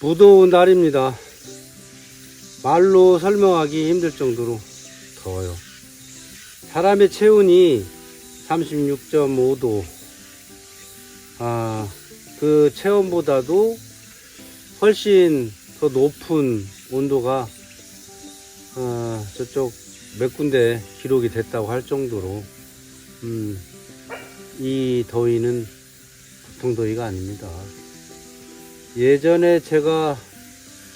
무더운 날입니다. 말로 설명하기 힘들 정도로 더워요. 사람의 체온이 36.5도. 그 체온보다도 훨씬 더 높은 온도가 저쪽 몇 군데 기록이 됐다고 할 정도로 이 더위는 보통 더위가 아닙니다. 예전에 제가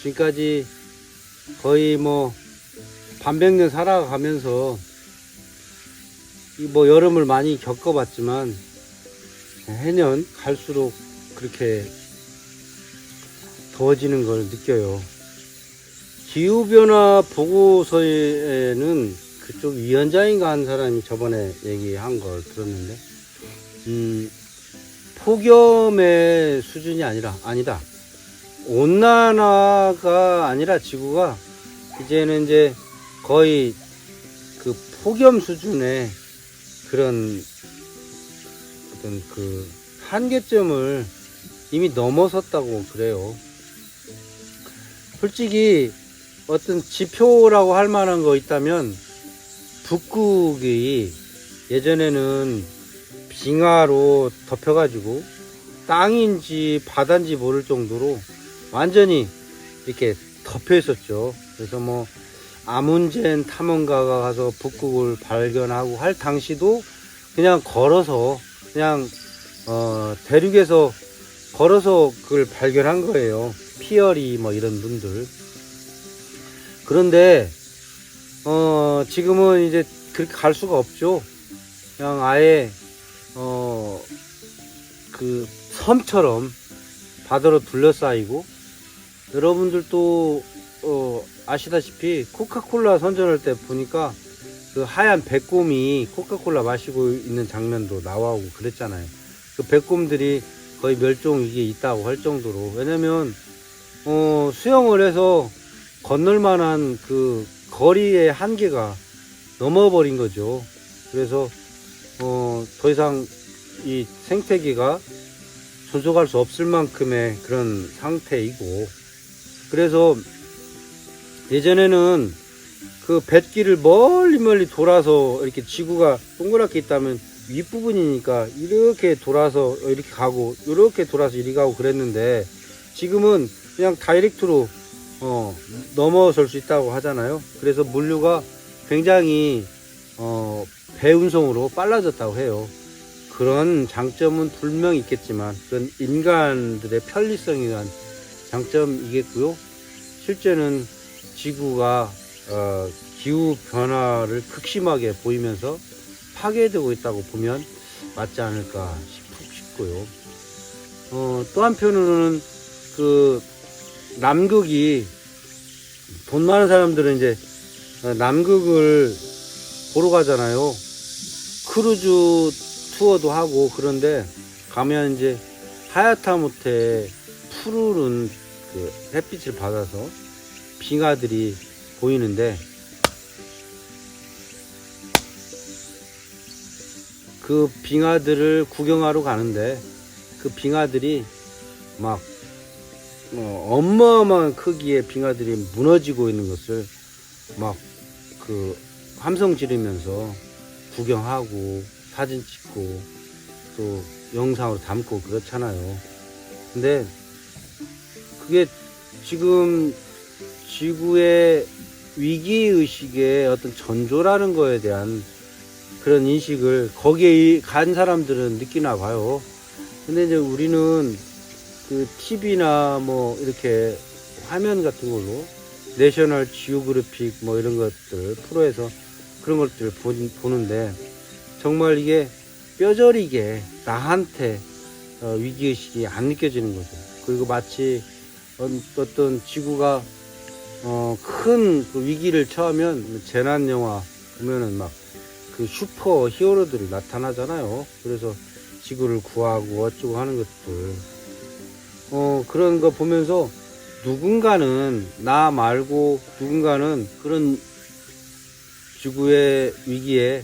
지금까지 거의 반백년 살아가면서 여름을 많이 겪어봤지만 해년 갈수록 그렇게 더워지는 걸 느껴요. 기후변화 보고서에는 그쪽 위원장인가 한 사람이 저번에 얘기한 걸 들었는데 폭염의 수준이 아니다. 온난화가 아니라 지구가 이제는 거의 그 폭염 수준의 그런 어떤 그 한계점을 이미 넘어섰다고 그래요. 솔직히 어떤 지표라고 할 만한 거 있다면 북극이 예전에는 빙하로 덮여가지고 땅인지 바다인지 모를 정도로 완전히 이렇게 덮여 있었죠. 그래서 아문젠 탐험가가 가서 북극을 발견하고 할 당시도 그냥 걸어서 대륙에서 걸어서 그걸 발견한 거예요. 피어리 이런 분들. 그런데 지금은 이제 그렇게 갈 수가 없죠. 그냥 아예 그 섬처럼 바다로 둘러싸이고, 여러분들도 아시다시피 코카콜라 선전할 때 보니까 그 하얀 백곰이 코카콜라 마시고 있는 장면도 나오고 그랬잖아요. 그 백곰들이 거의 멸종 위기에 있다고 할 정도로. 왜냐면 수영을 해서 건널 만한 그 거리의 한계가 넘어버린 거죠. 그래서 더 이상 이 생태계가 존속할 수 없을 만큼의 그런 상태이고, 그래서 예전에는 그 뱃길을 멀리 돌아서, 이렇게 지구가 동그랗게 있다면 윗부분이니까 이렇게 돌아서 이렇게 가고, 이렇게 돌아서 이리 가고 그랬는데, 지금은 그냥 다이렉트로 넘어설 수 있다고 하잖아요. 그래서 물류가 굉장히 배 운송으로 빨라졌다고 해요. 그런 장점은 분명히 있겠지만, 그건 인간들의 편리성에 대한 장점이겠고요. 실제는 지구가 기후 변화를 극심하게 보이면서 파괴되고 있다고 보면 맞지 않을까 싶고요. 또 한편으로는 그 남극이, 돈 많은 사람들은 이제 남극을 보러 가잖아요. 크루즈 투어도 하고. 그런데 가면 이제 하얗다못해 푸르른 그 햇빛을 받아서 빙하들이 보이는데, 그 빙하들을 구경하러 가는데 그 빙하들이 막 어마어마한 크기의 빙하들이 무너지고 있는 것을 막 그 함성 지르면서 구경하고 사진 찍고 또 영상으로 담고 그렇잖아요. 근데 그게 지금 지구의 위기의식의 어떤 전조라는 거에 대한 그런 인식을 거기에 간 사람들은 느끼나 봐요. 근데 이제 우리는 그 TV나 이렇게 화면 같은 걸로 내셔널 지오그래픽 이런 것들 프로에서 그런 것들을 보는데, 정말 이게 뼈저리게 나한테 위기의식이 안 느껴지는 거죠. 그리고 마치 어떤 지구가 큰 그 위기를 처하면 재난 영화 보면은 막 그 슈퍼 히어로들이 나타나잖아요. 그래서 지구를 구하고 어쩌고 하는 것들, 그런 거 보면서 누군가는, 나 말고 누군가는 그런 지구의 위기의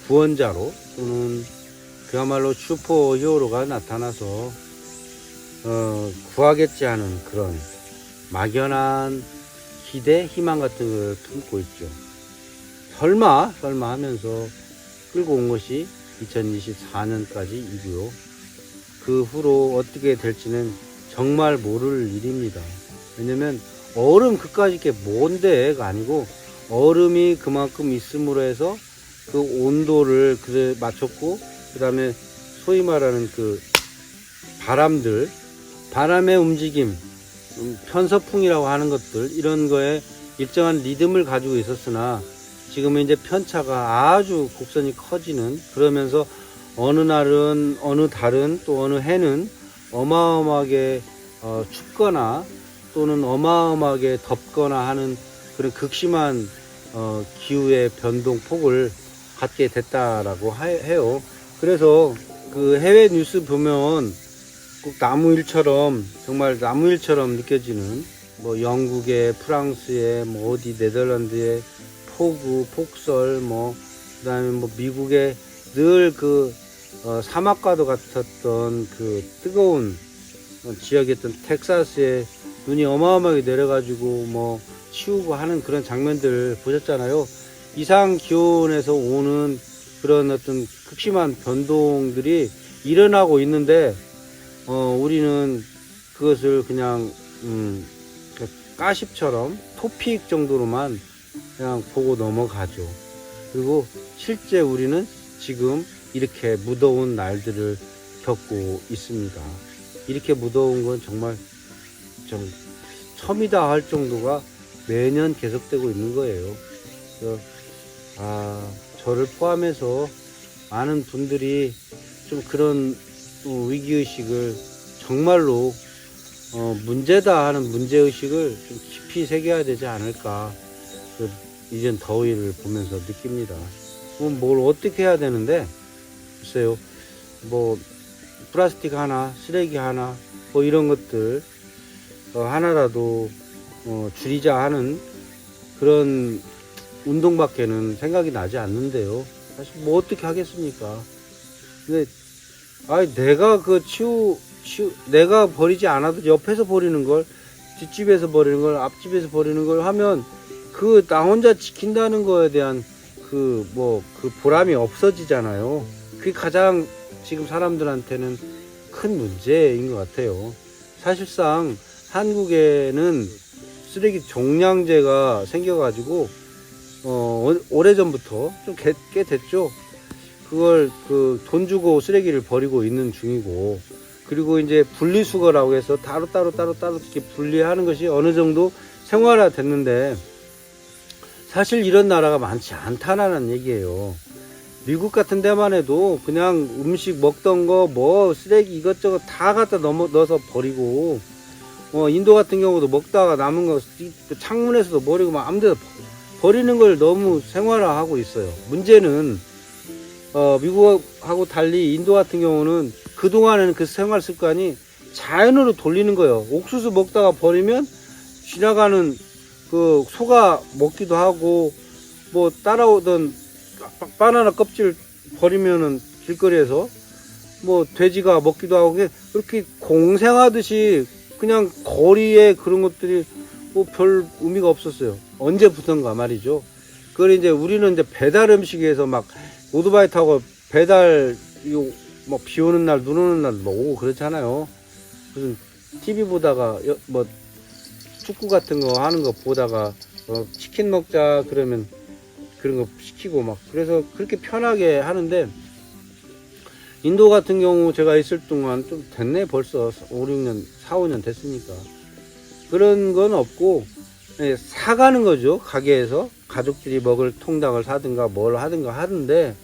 구원자로 또는 그야말로 슈퍼 히어로가 나타나서 구하겠지 하는 그런 막연한 기대, 희망 같은 걸 품고 있죠. 설마 하면서 끌고 온 것이 2024년까지이고요. 그 후로 어떻게 될지는 정말 모를 일입니다. 왜냐면 얼음 그까짓 게 뭔데가 아니고, 얼음이 그만큼 있음으로 해서 그 온도를 그래 맞췄고, 그 다음에 소위 말하는 그 바람의 움직임, 편서풍이라고 하는 것들, 이런 거에 일정한 리듬을 가지고 있었으나 지금은 이제 편차가 아주 곡선이 커지는, 그러면서 어느 날은 어느 달은 또 어느 해는 어마어마하게 춥거나 또는 어마어마하게 덥거나 하는 그런 극심한 기후의 변동폭을 갖게 됐다라고 해요. 그래서 그 해외 뉴스 보면 꼭 나무일처럼, 정말 나무일처럼 느껴지는, 뭐 영국의, 프랑스의, 뭐 어디 네덜란드의 폭우, 폭설, 뭐 그다음에 뭐 미국의 늘 그 사막과도 같았던 그 뜨거운 지역이었던 텍사스에 눈이 어마어마하게 내려가지고 뭐 치우고 하는 그런 장면들 보셨잖아요. 이상 기온에서 오는 그런 어떤 극심한 변동들이 일어나고 있는데, 우리는 그것을 그냥 가십처럼 토픽 정도로만 그냥 보고 넘어가죠. 그리고 실제 우리는 지금 이렇게 무더운 날들을 겪고 있습니다. 이렇게 무더운 건 정말 좀 처음이다 할 정도가 매년 계속되고 있는 거예요. 그래서 저를 포함해서 많은 분들이 좀 그런 위기의식을 정말로 문제다 하는 문제의식을 좀 깊이 새겨야 되지 않을까, 이전 더위를 보면서 느낍니다. 뭘 어떻게 해야 되는데, 글쎄요, 뭐 플라스틱 하나, 쓰레기 하나, 뭐 이런 것들 하나라도 줄이자 하는 그런 운동밖에는 생각이 나지 않는데요. 사실 뭐 어떻게 하겠습니까? 근데 내가 내가 버리지 않아도 옆에서 버리는 걸, 뒷집에서 버리는 걸, 앞집에서 버리는 걸 하면 나 혼자 지킨다는 거에 대한 그 보람이 없어지잖아요. 그게 가장 지금 사람들한테는 큰 문제인 것 같아요. 사실상 한국에는 쓰레기 종량제가 생겨가지고 오래전부터 좀 꽤 됐죠. 그걸 돈 주고 쓰레기를 버리고 있는 중이고, 그리고 이제 분리수거라고 해서 따로 이렇게 분리하는 것이 어느 정도 생활화 됐는데, 사실 이런 나라가 많지 않다라는 얘기예요. 미국 같은 데만 해도 그냥 음식 먹던 거 뭐 쓰레기 이것저것 다 갖다 넣어서 버리고, 인도 같은 경우도 먹다가 남은 거 창문에서도 버리고 막 아무데나 버리는 걸 너무 생활화하고 있어요. 문제는 미국하고 달리 인도 같은 경우는 그동안에는 그 생활 습관이 자연으로 돌리는 거예요. 옥수수 먹다가 버리면 지나가는 그 소가 먹기도 하고, 뭐 따라오던 바나나 껍질 버리면은 길거리에서 뭐 돼지가 먹기도 하고, 그렇게 공생하듯이 그냥 거리에 그런 것들이 뭐 별 의미가 없었어요. 언제부턴가 말이죠. 그걸 이제 우리는 이제 배달 음식에서 막 오토바이 타고 배달, 뭐 비 오는 날, 눈 오는 날 뭐 오고 그렇잖아요. 무슨 TV 보다가 뭐 축구 같은 거 하는 거 보다가 치킨 먹자 그러면 그런 거 시키고 막, 그래서 그렇게 편하게 하는데, 인도 같은 경우 제가 있을 동안 좀 됐네, 벌써 5, 6년, 4, 5년 됐으니까. 그런 건 없고, 사가는 거죠. 가게에서 가족들이 먹을 통닭을 사든가 뭘 하든가 하는데,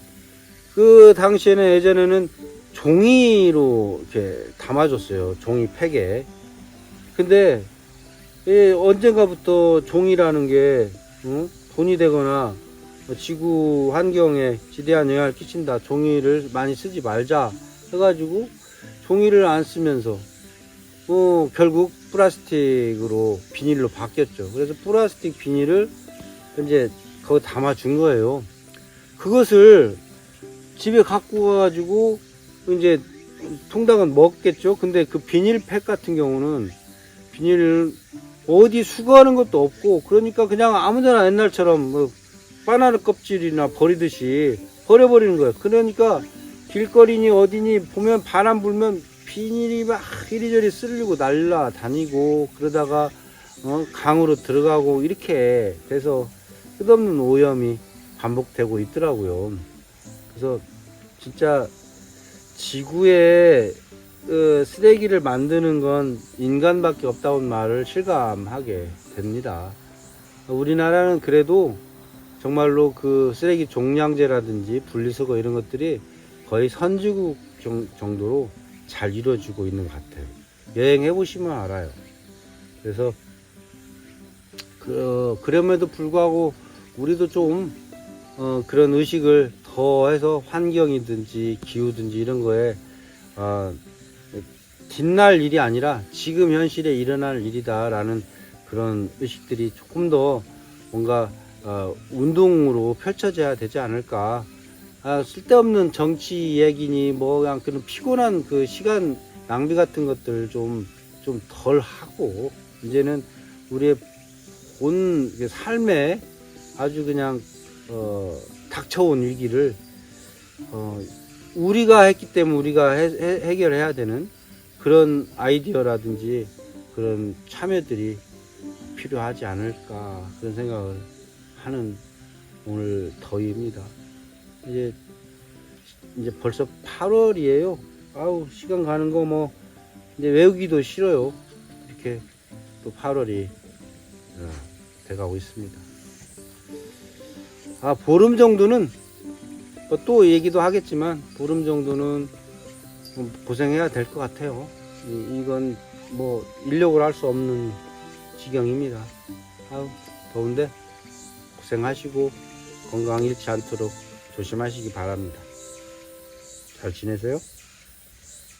그 당시에는, 예전에는 종이로 이렇게 담아줬어요. 종이 팩에. 근데 언젠가부터 종이라는 게 돈이 되거나 지구 환경에 지대한 영향을 끼친다, 종이를 많이 쓰지 말자 해가지고 종이를 안 쓰면서 결국 플라스틱으로, 비닐로 바뀌었죠. 그래서 플라스틱 비닐을 이제 거기 담아준 거예요. 그것을 집에 갖고 가가지고 이제 통닭은 먹겠죠. 근데 그 비닐팩 같은 경우는 비닐을 어디 수거하는 것도 없고, 그러니까 그냥 아무데나 옛날처럼 뭐 바나나 껍질이나 버리듯이 버려버리는 거예요. 그러니까 길거리니 어디니 보면 바람 불면 비닐이 막 이리저리 쓸리고 날라다니고, 그러다가 강으로 들어가고 이렇게 돼서 끝없는 오염이 반복되고 있더라고요. 그래서 진짜 지구에 쓰레기를 만드는 건 인간밖에 없다는 말을 실감하게 됩니다. 우리나라는 그래도 정말로 그 쓰레기 종량제라든지 분리수거 이런 것들이 거의 선진국 정도로 잘 이루어지고 있는 것 같아요. 여행해 보시면 알아요. 그래서 그럼에도 불구하고 우리도 좀 그런 의식을 더해서 환경이든지 기후든지 이런 거에 뒷날 일이 아니라 지금 현실에 일어날 일이다라는 그런 의식들이 조금 더 뭔가 운동으로 펼쳐져야 되지 않을까. 쓸데없는 정치 얘기니 뭐 그냥 그런 피곤한 그 시간 낭비 같은 것들 좀 덜 하고, 이제는 우리의 본 삶에 아주 그냥 닥쳐온 위기를 우리가 했기 때문에 우리가 해결해야 되는 그런 아이디어라든지 그런 참여들이 필요하지 않을까, 그런 생각을 하는 오늘 더위입니다. 이제 벌써 8월이에요. 아우, 시간 가는 거 뭐 이제 외우기도 싫어요. 이렇게 또 8월이 돼가고 있습니다. 보름 정도는 또 얘기도 하겠지만, 보름 정도는 고생해야 될 것 같아요. 이건 뭐 인력으로 할 수 없는 지경입니다. 더운데 고생하시고 건강 잃지 않도록 조심하시기 바랍니다. 잘 지내세요.